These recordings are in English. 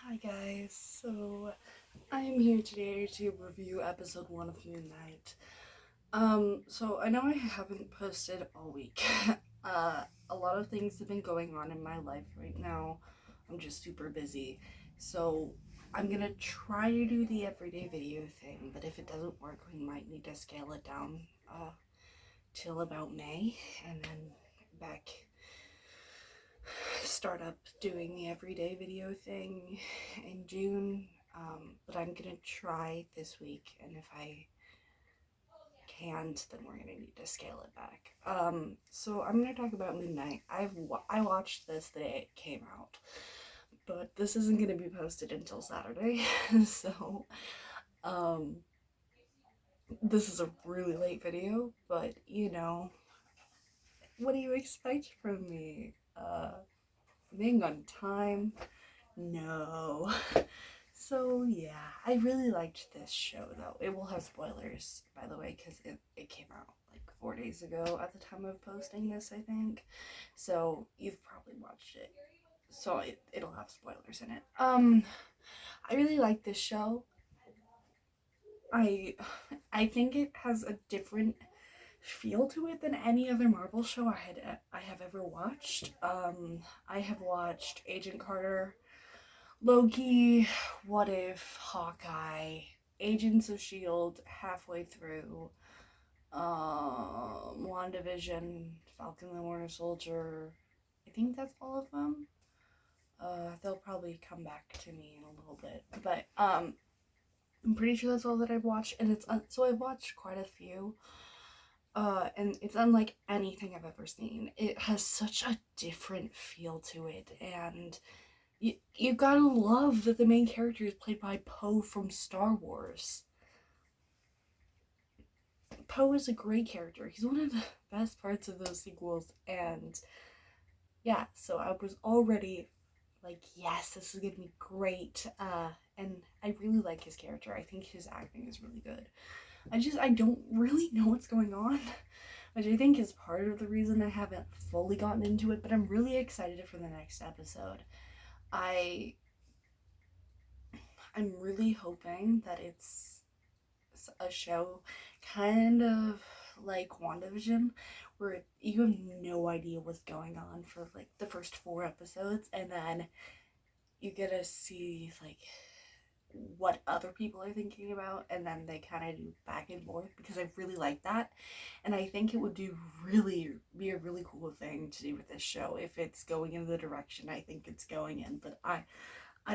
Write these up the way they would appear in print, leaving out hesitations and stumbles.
Hi guys, so I am here today to review episode 1 of Moon Knight. So I know I haven't posted all week. A lot of things have been going on in my life right now. I'm just super busy. So I'm gonna try to do the everyday video thing, but if it doesn't work, we might need to scale it down till about May and then back start up doing the everyday video thing in June. But I'm gonna try this week, and if I can't, then we're gonna need to scale it back. So I'm gonna talk about Moon Knight. I watched this the day it came out, but this isn't gonna be posted until Saturday. So um, this is a really late video, but what do you expect from me? Being on time? No. So yeah, I really liked this show though. It will have spoilers, by the way, because it came out like 4 days ago at the time of posting this, I think. So you've probably watched it. So it'll have spoilers in it. I really like this show. I I think it has a different feel to it than any other Marvel show I have ever watched. I have watched Agent Carter, Loki, What If, Hawkeye, Agents of S.H.I.E.L.D. halfway through, WandaVision, Falcon the Winter Soldier. I think that's all of them. They'll probably come back to me in a little bit, but I'm pretty sure that's all that I've watched, and so I've watched quite a few. And it's unlike anything I've ever seen. It has such a different feel to it, and you gotta love that the main character is played by Poe from Star Wars. Poe is a great character. He's one of the best parts of those sequels, and yeah, so I was already like, yes, this is gonna be great. And I really like his character. I think his acting is really good. I don't really know what's going on, which I think is part of the reason I haven't fully gotten into it, but I'm really excited for the next episode. I I'm really hoping that it's a show kind of like WandaVision, where you have no idea what's going on for like the first 4 episodes, and then you get to see like what other people are thinking about, and then they kind of do back and forth, because I really like that, and I think it would be a really cool thing to do with this show if it's going in the direction I think it's going in. But I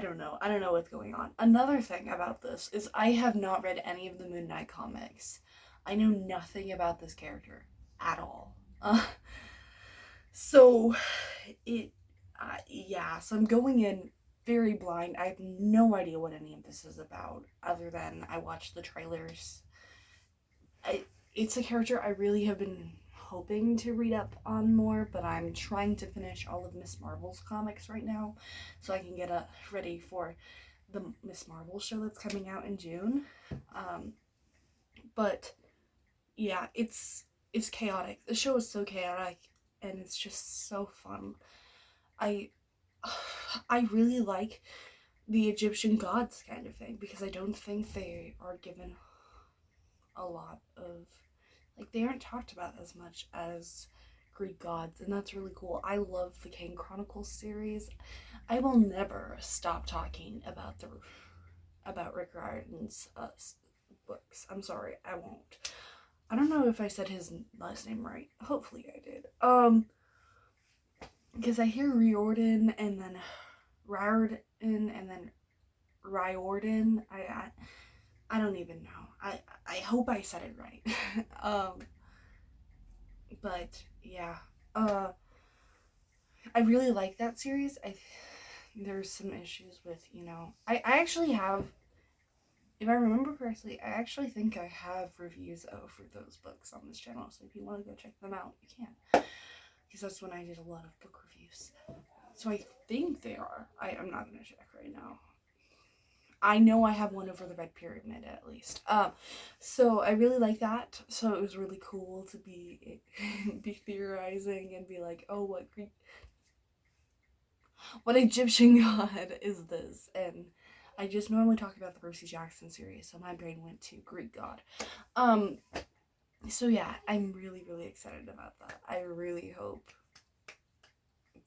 don't know. I don't know what's going on. Another thing about this is I have not read any of the Moon Knight comics. I know nothing about this character at all. So it, yeah. So I'm going in very blind. I have no idea what any of this is about, other than I watched the trailers. It's a character I really have been hoping to read up on more, but I'm trying to finish all of Miss Marvel's comics right now, so I can get ready for the Miss Marvel show that's coming out in June. But yeah, it's chaotic. The show is so chaotic, and it's just so fun. I I really like the Egyptian gods kind of thing, because I don't think they are given a lot of, like, they aren't talked about as much as Greek gods, and that's really cool. I love the Kane Chronicles series. I will never stop talking about Rick Riordan's books. I'm sorry, I won't. I don't know if I said his last name right. Hopefully I did. Because I hear Riordan and then Riordan and then Riordan. I don't even know. I hope I said it right. But yeah. I really like that series. There's some issues with, I actually have, if I remember correctly, I actually think I have reviews for those books on this channel. So if you want to go check them out, you can. Because that's when I did a lot of book reviews. So I think they are. I'm not going to check right now. I know I have one over the Red Pyramid at least. So I really like that. So it was really cool to be be theorizing and be like, oh, what Greek what Egyptian god is this? And I just normally talk about the Percy Jackson series, so my brain went to Greek god. Um, so yeah, I'm really, really excited about that. I really hope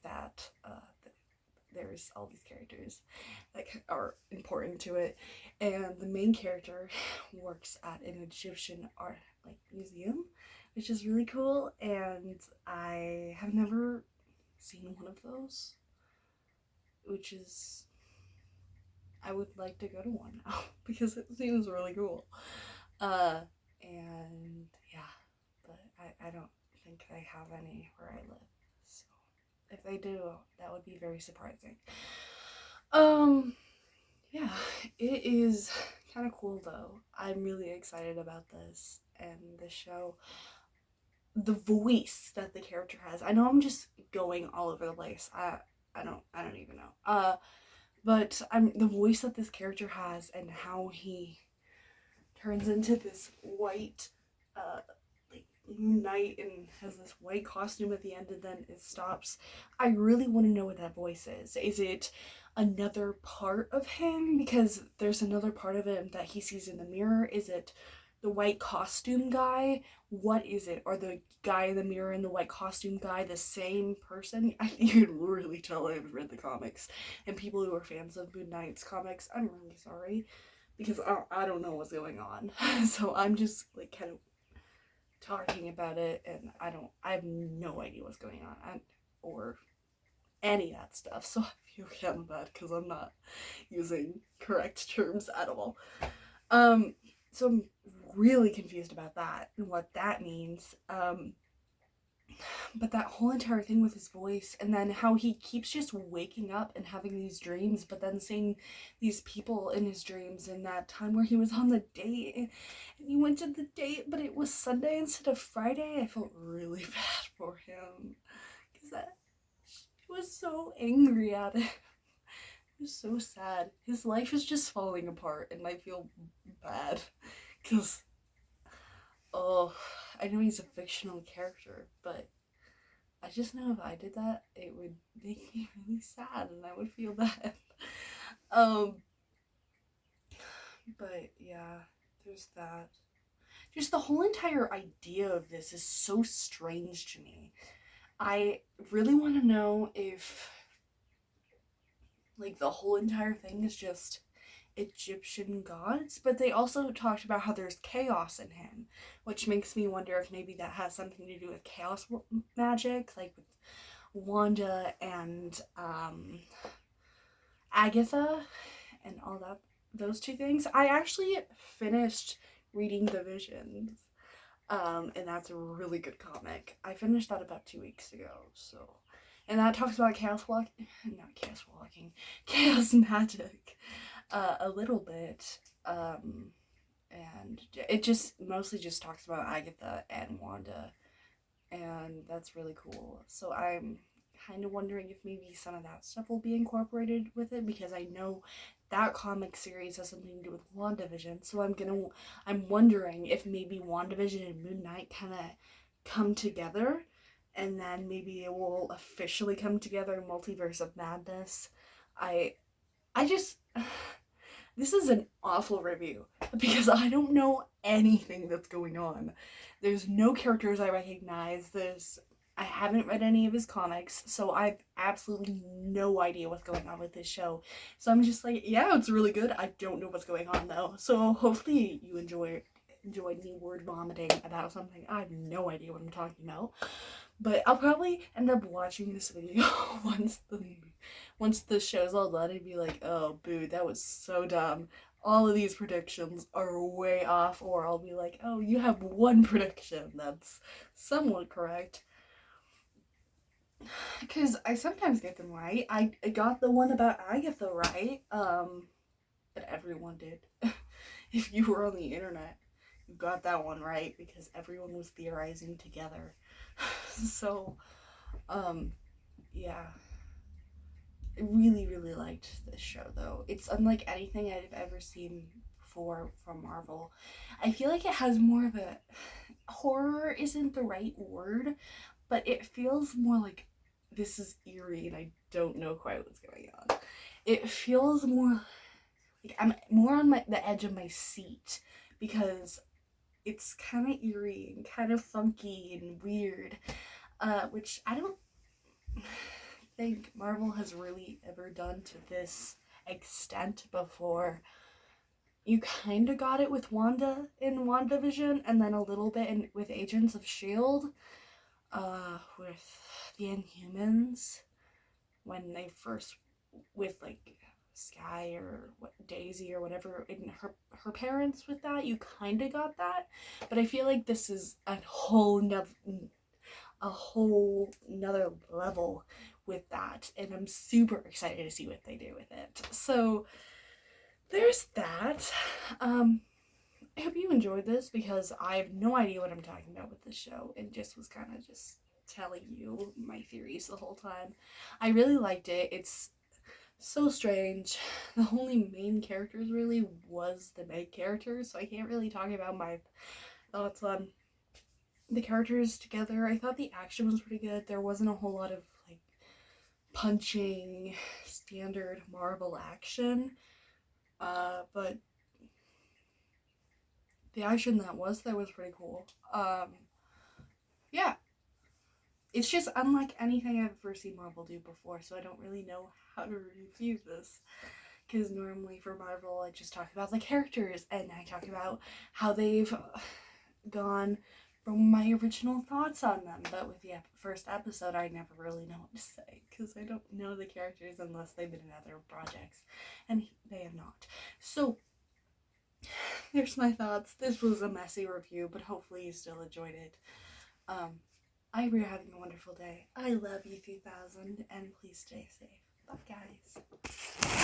that there's all these characters that are important to it, and the main character works at an Egyptian art museum, which is really cool. And I have never seen one of those, which is I would like to go to one now because it seems really cool. Uh, and yeah, but I don't think they have any where I live. So if they do, that would be very surprising. Um, yeah, it is kind of cool though. I'm really excited about this and the show. The voice that the character has. I know I'm just going all over the place. I don't even know. But I'm the voice that this character has and how he turns into this white like Moon Knight and has this white costume at the end and then it stops. I really want to know what that voice is. Is it another part of him? Because there's another part of him that he sees in the mirror. Is it the white costume guy? What is it? Are the guy in the mirror and the white costume guy the same person? You can really tell I've read the comics. And people who are fans of Moon Knight's comics, I'm really sorry because I don't know what's going on. So I'm just like kind of talking about it, and I have no idea what's going on or any of that stuff. So I feel kind of bad because I'm not using correct terms at all. So I'm really confused about that and what that means. But that whole entire thing with his voice, and then how he keeps just waking up and having these dreams, but then seeing these people in his dreams, and that time where he was on the date and he went to the date but it was Sunday instead of Friday. I felt really bad for him because that he was so angry at it. It was so sad. His life is just falling apart and I feel bad because oh, I know he's a fictional character, but I just know if I did that, it would make me really sad and I would feel bad. um, but yeah, there's that. Just the whole entire idea of this is so strange to me. I really want to know if, like, the whole entire thing is just Egyptian gods, but they also talked about how there's chaos in him, which makes me wonder if maybe that has something to do with chaos magic, like with Wanda and Agatha and all that, those two things. I actually finished reading The Visions, and that's a really good comic. I finished that about 2 weeks ago, so. And that talks about chaos magic, a little bit, and it just mostly just talks about Agatha and Wanda, and that's really cool. So I'm kind of wondering if maybe some of that stuff will be incorporated with it because I know that comic series has something to do with WandaVision. So I'm wondering if maybe WandaVision and Moon Knight kind of come together and then maybe it will officially come together in Multiverse of Madness. I just this is an awful review because I don't know anything that's going on. There's no characters I recognize. I haven't read any of his comics, so I've absolutely no idea what's going on with this show. So I'm just like, yeah, it's really good. I don't know what's going on though. So hopefully you enjoyed me word vomiting about something. I have no idea what I'm talking about. But I'll probably end up watching this video once the show's all done and be like, oh boo, that was so dumb. All of these predictions are way off, or I'll be like, oh, you have one prediction that's somewhat correct. Because I sometimes get them right. I got the one about Agatha right, but everyone did. If you were on the internet, you got that one right because everyone was theorizing together. So, yeah. I really, really liked this show though. It's unlike anything I've ever seen before from Marvel. I feel like it has more of a horror isn't the right word, but it feels more like this is eerie and I don't know quite what's going on. It feels more like I'm more on the edge of my seat because it's kind of eerie and kind of funky and weird, which I don't think Marvel has really ever done to this extent before. You kind of got it with Wanda in WandaVision, and then a little bit with Agents of S.H.I.E.L.D., with the Inhumans, when they first, with like Sky or Daisy or whatever, in her parents with that, you kind of got that. But I feel like this is a whole nother level with that, and I'm super excited to see what they do with it. So there's that. I hope you enjoyed this because I have no idea what I'm talking about with this show, and just was kind of just telling you my theories the whole time. I really liked it. It's so strange. The only main characters really was the main characters, so I can't really talk about my thoughts on the characters together. I thought the action was pretty good. There wasn't a whole lot of like punching, standard Marvel action, but the action that was pretty cool. Yeah, it's just unlike anything I've ever seen Marvel do before, so I don't really know how to review this. Because normally for Marvel, I just talk about the characters and I talk about how they've gone from my original thoughts on them. But with the first episode, I never really know what to say because I don't know the characters unless they've been in other projects, and they have not. So there's my thoughts. This was a messy review, but hopefully you still enjoyed it. I hope you're having a wonderful day. I love you 3000, and please stay safe. Bye, guys.